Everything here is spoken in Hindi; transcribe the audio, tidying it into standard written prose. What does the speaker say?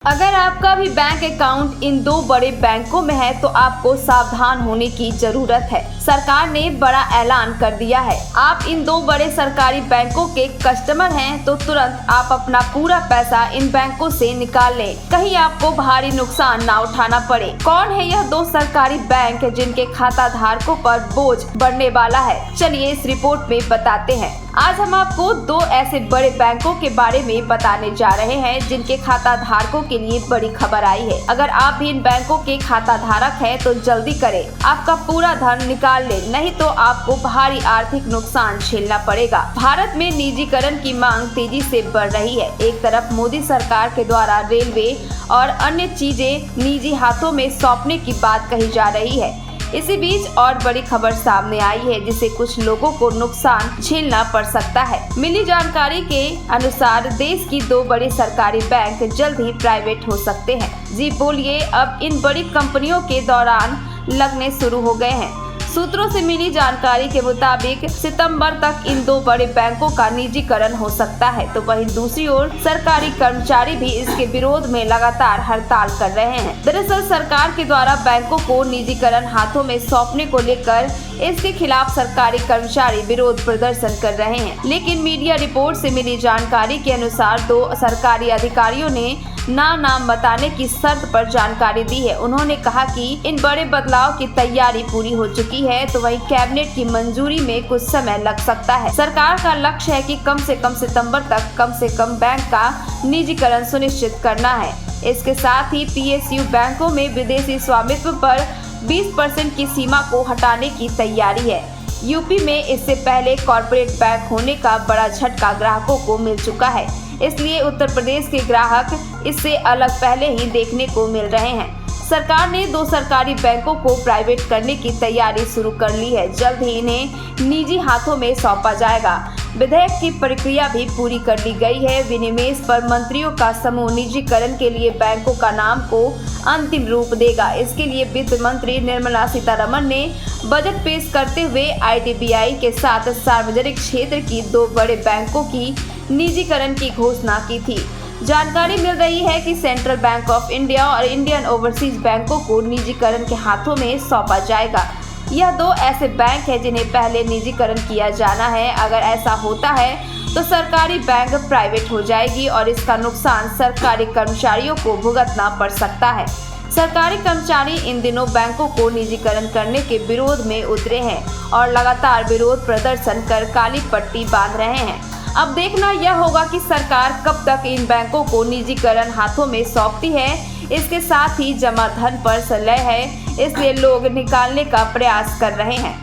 अगर आपका भी बैंक अकाउंट इन दो बड़े बैंकों में है तो आपको सावधान होने की जरूरत है। सरकार ने बड़ा ऐलान कर दिया है। आप इन दो बड़े सरकारी बैंकों के कस्टमर हैं तो तुरंत आप अपना पूरा पैसा इन बैंकों से निकाल लें, कहीं आपको भारी नुकसान ना उठाना पड़े। कौन है यह दो सरकारी बैंक जिनके खाता धारकों पर बोझ बढ़ने वाला है? चलिए इस रिपोर्ट में बताते हैं। आज हम आपको दो ऐसे बड़े बैंकों के बारे में बताने जा रहे हैं जिनके खाता धारकों के लिए बड़ी खबर आई है। अगर आप भी इन बैंकों के खाता धारक हैं तो जल्दी करें, आपका पूरा धन निकाल लें, नहीं तो आपको भारी आर्थिक नुकसान झेलना पड़ेगा। भारत में निजीकरण की मांग तेजी से बढ़ रही है। एक तरफ मोदी सरकार के द्वारा रेलवे और अन्य चीजें निजी हाथों में सौंपने की बात कही जा रही है। इसी बीच और बड़ी खबर सामने आई है जिससे कुछ लोगों को नुकसान झेलना पड़ सकता है। मिली जानकारी के अनुसार देश की दो बड़ी सरकारी बैंक जल्द ही प्राइवेट हो सकते हैं। जी बोलिए, अब इन बड़ी कंपनियों के दौरान लगने शुरू हो गए हैं। सूत्रों से मिली जानकारी के मुताबिक सितंबर तक इन दो बड़े बैंकों का निजीकरण हो सकता है, तो वहीं दूसरी ओर सरकारी कर्मचारी भी इसके विरोध में लगातार हड़ताल कर रहे हैं। दरअसल सरकार के द्वारा बैंकों को निजीकरण हाथों में सौंपने को लेकर इसके खिलाफ सरकारी कर्मचारी विरोध प्रदर्शन कर रहे हैं, लेकिन मीडिया रिपोर्ट से मिली जानकारी के अनुसार दो सरकारी अधिकारियों ने नाम बताने की शर्त पर जानकारी दी है। उन्होंने कहा कि इन बड़े बदलाव की तैयारी पूरी हो चुकी है, तो वहीं कैबिनेट की मंजूरी में कुछ समय लग सकता है। सरकार का लक्ष्य है कि कम से कम सितंबर तक कम से कम बैंक का निजीकरण सुनिश्चित करना है। इसके साथ ही PSU बैंकों में विदेशी स्वामित्व पर 20% की सीमा को हटाने की तैयारी है। यूपी में इससे पहले कॉर्पोरेट बैंक होने का बड़ा झटका ग्राहकों को मिल चुका है, इसलिए उत्तर प्रदेश के ग्राहक इससे अलग पहले ही देखने को मिल रहे हैं। सरकार ने दो सरकारी बैंकों को प्राइवेट करने की तैयारी शुरू कर ली है। जल्द ही इन्हें निजी हाथों में सौंपा जाएगा। विधेयक की प्रक्रिया भी पूरी कर ली गई है। विनिवेश पर मंत्रियों का समूह निजीकरण के लिए बैंकों का नाम को अंतिम रूप देगा। इसके लिए वित्त मंत्री निर्मला सीतारमण ने बजट पेश करते हुए IDBI के साथ सार्वजनिक क्षेत्र की दो बड़े बैंकों की निजीकरण की घोषणा की थी। जानकारी मिल रही है कि सेंट्रल बैंक ऑफ इंडिया और इंडियन ओवरसीज बैंकों को निजीकरण के हाथों में सौंपा जाएगा। यह दो ऐसे बैंक हैं जिन्हें पहले निजीकरण किया जाना है। अगर ऐसा होता है तो सरकारी बैंक प्राइवेट हो जाएगी और इसका नुकसान सरकारी कर्मचारियों को भुगतना पड़ सकता है। सरकारी कर्मचारी इन दिनों बैंकों को निजीकरण करने के विरोध में उतरे हैं और लगातार विरोध प्रदर्शन कर काली पट्टी बांध रहे हैं। अब देखना यह होगा कि सरकार कब तक इन बैंकों को निजीकरण हाथों में सौंपती है। इसके साथ ही जमा धन पर संदेह है, इसलिए लोग निकालने का प्रयास कर रहे हैं।